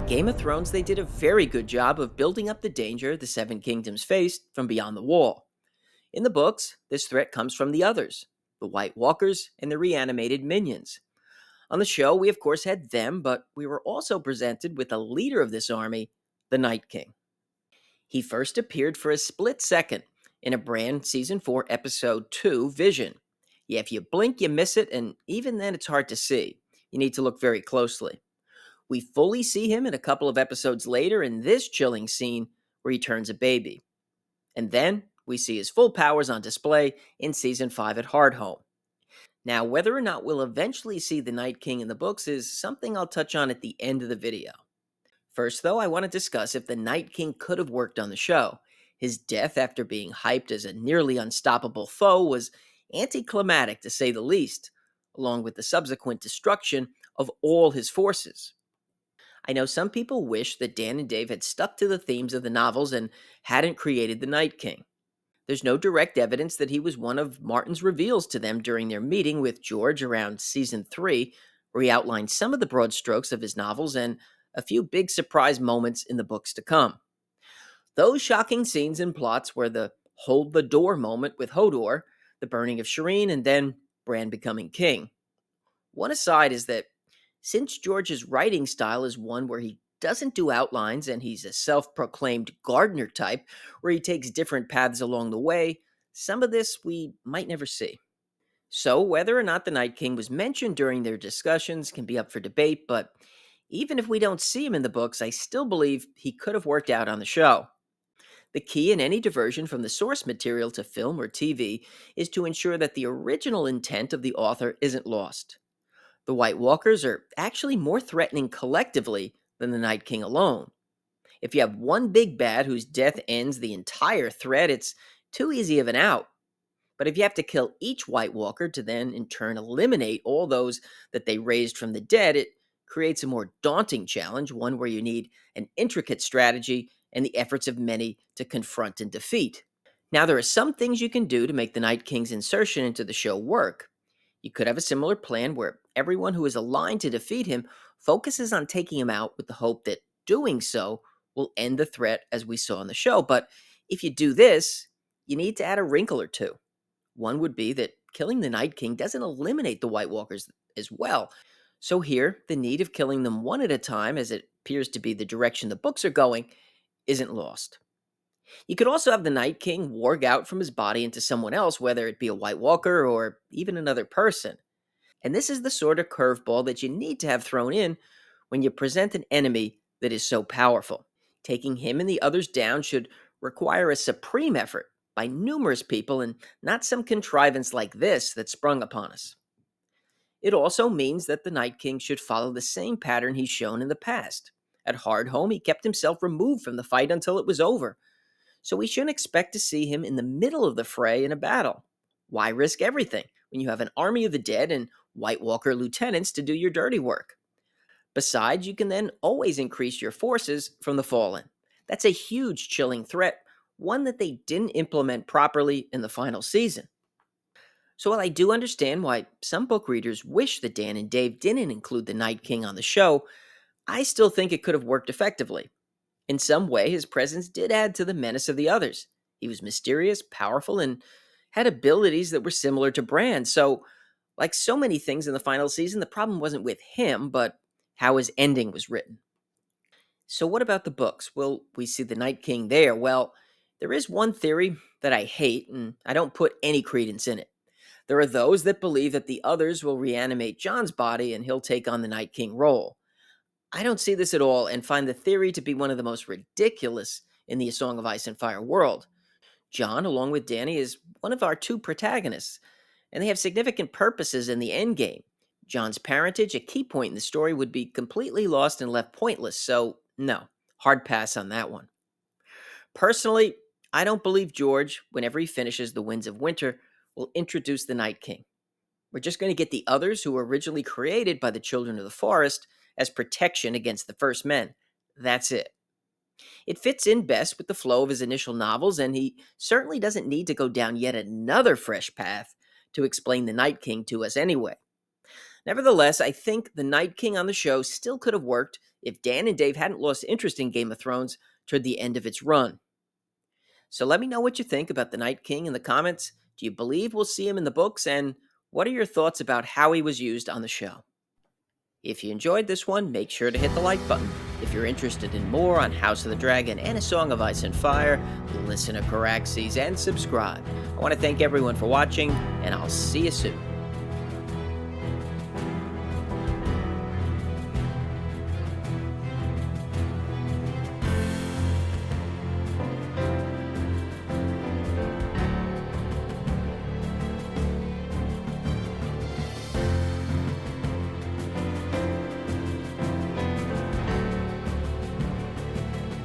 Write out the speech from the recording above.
Game of Thrones, they did a very good job of building up the danger the Seven Kingdoms faced from beyond the wall. In the books, this threat comes from the others, the White Walkers and the reanimated minions. On the show, we of course had them, but we were also presented with the leader of this army, the Night King. He first appeared for a split second in a brand season 4 episode 2 Vision. Yeah, if you blink, you miss it, and even then it's hard to see. You need to look very closely. We fully see him in a couple of episodes later in this chilling scene where he turns a baby. And then we see his full powers on display in season 5 at Hardhome. Now, whether or not we'll eventually see the Night King in the books is something I'll touch on at the end of the video. First, though, I want to discuss if the Night King could have worked on the show. His death after being hyped as a nearly unstoppable foe was anticlimactic to say the least, along with the subsequent destruction of all his forces. I know some people wish that Dan and Dave had stuck to the themes of the novels and hadn't created the Night King. There's no direct evidence that he was one of Martin's reveals to them during their meeting with George around season 3, where he outlined some of the broad strokes of his novels and a few big surprise moments in the books to come. Those shocking scenes and plots were the hold the door moment with Hodor, the burning of Shireen, and then Bran becoming king. One aside is that since George's writing style is one where he doesn't do outlines and he's a self proclaimed gardener type where he takes different paths along the way, some of this we might never see. So, whether or not the Night King was mentioned during their discussions can be up for debate, but even if we don't see him in the books, I still believe he could have worked out on the show. The key in any diversion from the source material to film or TV is to ensure that the original intent of the author isn't lost. The White Walkers are actually more threatening collectively than the Night King alone. If you have one big bad whose death ends the entire threat, it's too easy of an out. But if you have to kill each White Walker to then in turn eliminate all those that they raised from the dead, it creates a more daunting challenge, one where you need an intricate strategy and the efforts of many to confront and defeat. Now, there are some things you can do to make the Night King's insertion into the show work. You could have a similar plan where everyone who is aligned to defeat him focuses on taking him out with the hope that doing so will end the threat as we saw in the show. But if you do this, you need to add a wrinkle or two. One would be that killing the Night King doesn't eliminate the White Walkers as well. So here, the need of killing them one at a time, as it appears to be the direction the books are going, isn't lost. You could also have the Night King warg out from his body into someone else, whether it be a White Walker or even another person. And this is the sort of curveball that you need to have thrown in when you present an enemy that is so powerful. Taking him and the others down should require a supreme effort by numerous people and not some contrivance like this that sprung upon us. It also means that the Night King should follow the same pattern he's shown in the past. At Hardhome, he kept himself removed from the fight until it was over, so we shouldn't expect to see him in the middle of the fray in a battle. Why risk everything when you have an army of the dead and White Walker lieutenants to do your dirty work? Besides, you can then always increase your forces from the fallen. That's a huge chilling threat, one that they didn't implement properly in the final season. So while I do understand why some book readers wish that Dan and Dave didn't include the Night King on the show, I still think it could have worked effectively. In some way, his presence did add to the menace of the others. He was mysterious, powerful, and had abilities that were similar to Bran. So, like so many things in the final season, the problem wasn't with him, but how his ending was written. So, what about the books? Will we see the Night King there? Well, there is one theory that I hate, and I don't put any credence in it. There are those that believe that the others will reanimate Jon's body and he'll take on the Night King role. I don't see this at all and find the theory to be one of the most ridiculous in the A Song of Ice and Fire world. Jon, along with Dany, is one of our two protagonists, and they have significant purposes in the endgame. Jon's parentage, a key point in the story, would be completely lost and left pointless, so no, hard pass on that one. Personally, I don't believe George, whenever he finishes The Winds of Winter, will introduce the Night King. We're just going to get the others who were originally created by the Children of the Forest as protection against the First Men. That's it. It fits in best with the flow of his initial novels, and he certainly doesn't need to go down yet another fresh path to explain the Night King to us anyway. Nevertheless, I think the Night King on the show still could have worked if Dan and Dave hadn't lost interest in Game of Thrones toward the end of its run. So let me know what you think about the Night King in the comments. Do you believe we'll see him in the books? And what are your thoughts about how he was used on the show? If you enjoyed this one, make sure to hit the like button. If you're interested in more on House of the Dragon and A Song of Ice and Fire, listen to Caraxes and subscribe. I want to thank everyone for watching, and I'll see you soon.